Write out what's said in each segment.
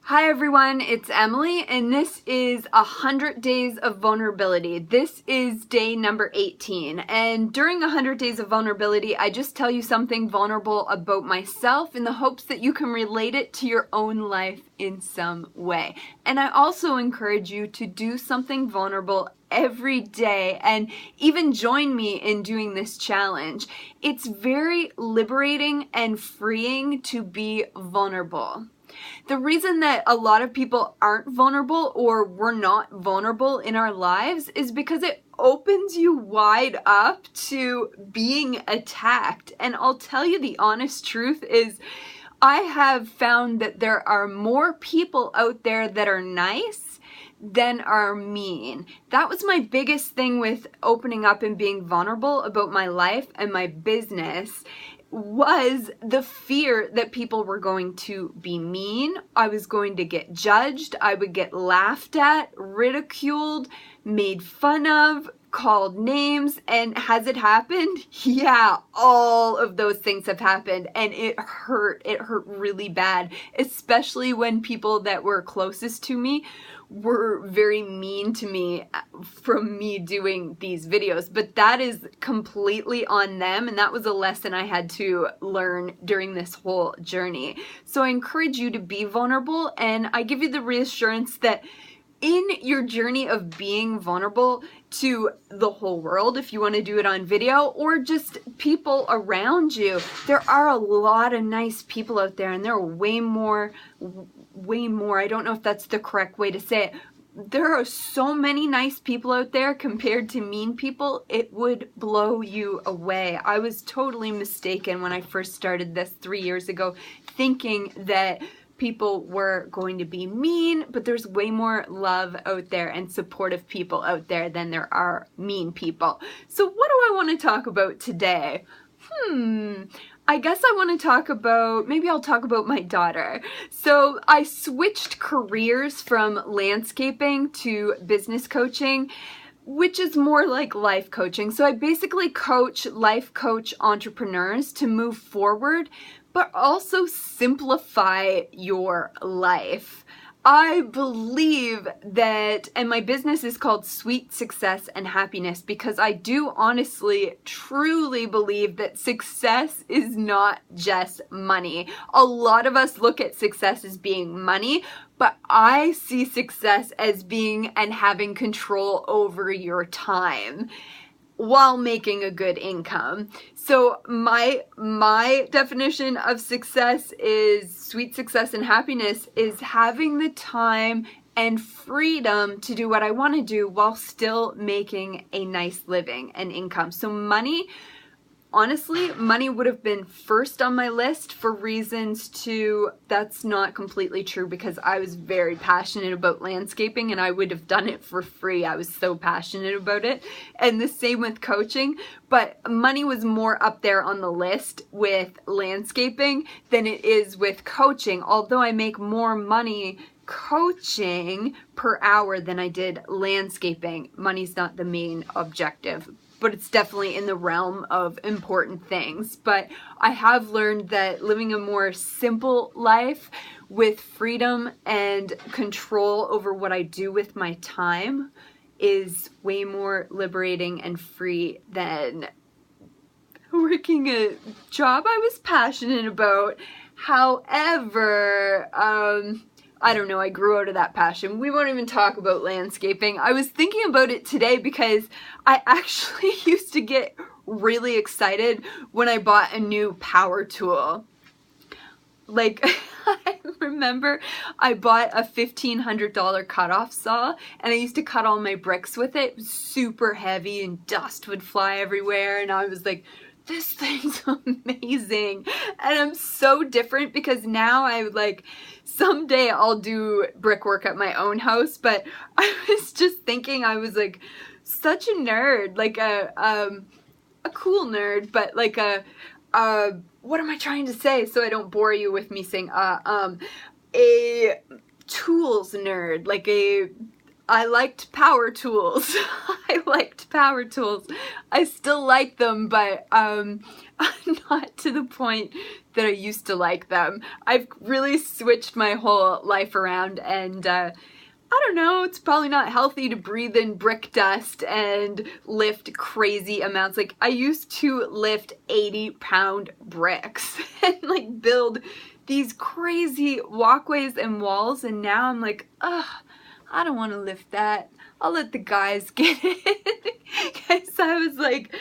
Hi everyone, it's Emily, and this is 100 Days of Vulnerability. This is day number 18, and during 100 Days of Vulnerability, I just tell you something vulnerable about myself in the hopes that you can relate it to your own life in some way. And I also encourage you to do something vulnerable every day and even join me in doing this challenge. It's very liberating and freeing to be vulnerable. The reason that a lot of people aren't vulnerable or we're not vulnerable in our lives is because it opens you wide up to being attacked. And I'll tell you the honest truth is I have found that there are more people out there that are nice than are mean. That was my biggest thing with opening up and being vulnerable about my life and my business, was the fear that people were going to be mean. I was going to get judged. I would get laughed at, ridiculed, made fun of, called names. And has it happened? Yeah, all of those things have happened, and it hurt. It hurt really bad, especially when people that were closest to me were very mean to me from me doing these videos. But that is completely on them, and that was a lesson I had to learn during this whole journey. So I encourage you to be vulnerable, and I give you the reassurance that in your journey of being vulnerable to the whole world, if you want to do it on video, or just people around you, there are a lot of nice people out there, and there are way more, I don't know if that's the correct way to say it. There are so many nice people out there compared to mean people, it would blow you away. I was totally mistaken when I first started this 3 years ago, thinking that people were going to be mean, but there's way more love out there and supportive people out there than there are mean people. So what do I want to talk about today? I guess I want to talk about, maybe I'll talk about my daughter. So I switched careers from landscaping to business coaching, which is more like life coaching. So I basically coach life coach entrepreneurs to move forward, but also simplify your life. I believe that, and my business is called Sweet Success and Happiness, because I do honestly, truly believe that success is not just money. A lot of us look at success as being money, but I see success as being and having control over your time while making a good income. So my definition of success is sweet success and happiness is having the time and freedom to do what I want to do while still making a nice living and income. So money, honestly, money would have been first on my list for reasons to, that's not completely true, because I was very passionate about landscaping and I would have done it for free. I was so passionate about it. And the same with coaching, but money was more up there on the list with landscaping than it is with coaching. Although I make more money coaching per hour than I did landscaping, money's not the main objective, but it's definitely in the realm of important things. But I have learned that living a more simple life with freedom and control over what I do with my time is way more liberating and free than working a job I was passionate about. However, I don't know, I grew out of that passion. We won't even talk about landscaping. I was thinking about it today because I actually used to get really excited when I bought a new power tool. Like, I remember I bought a $1,500 cutoff saw, and I used to cut all my bricks with it. It was super heavy and dust would fly everywhere, and I was like, this thing's amazing. And I'm so different because now I like, someday I'll do brickwork at my own house, but I was just thinking I was like such a nerd, like a cool nerd, but like what am I trying to say so I don't bore you with me saying a tools nerd, like a I liked power tools. I liked power tools. I still like them, but not to the point that I used to like them. I've really switched my whole life around, and I don't know, it's probably not healthy to breathe in brick dust and lift crazy amounts. Like, I used to lift 80-pound bricks and like build these crazy walkways and walls, and now I'm like, ugh, I don't want to lift that. I'll let the guys get it. Guys, I was like,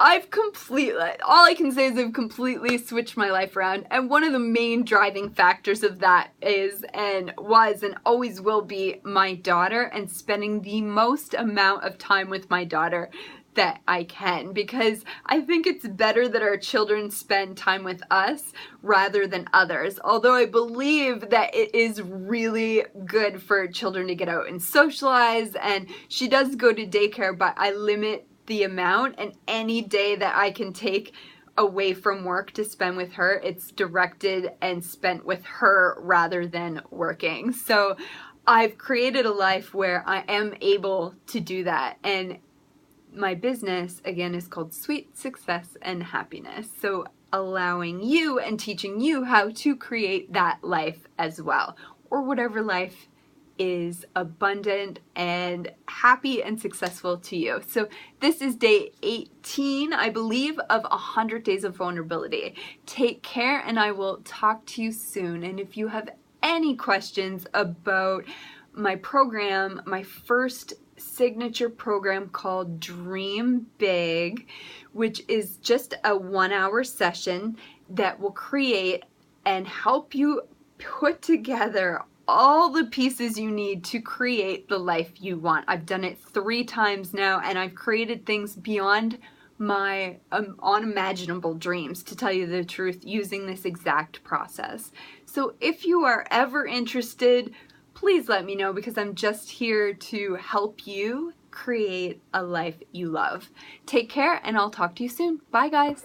all I can say is I've completely switched my life around, and one of the main driving factors of that is, and was, and always will be, my daughter, and spending the most amount of time with my daughter that I can, because I think it's better that our children spend time with us rather than others. Although I believe that it is really good for children to get out and socialize, and she does go to daycare, but I limit the amount, and any day that I can take away from work to spend with her, it's directed and spent with her rather than working. So I've created a life where I am able to do that, and my business, again, is called Sweet Success and Happiness. So allowing you and teaching you how to create that life as well, or whatever life is abundant and happy and successful to you. So this is day 18, I believe, of 100 Days of Vulnerability. Take care, and I will talk to you soon. And if you have any questions about my program, my first signature program called Dream Big, which is just a 1-hour session that will create and help you put together all the pieces you need to create the life you want. I've done it 3 times now, and I've created things beyond my unimaginable dreams, to tell you the truth, using this exact process. So if you are ever interested, please let me know, because I'm just here to help you create a life you love. Take care, and I'll talk to you soon. Bye, guys.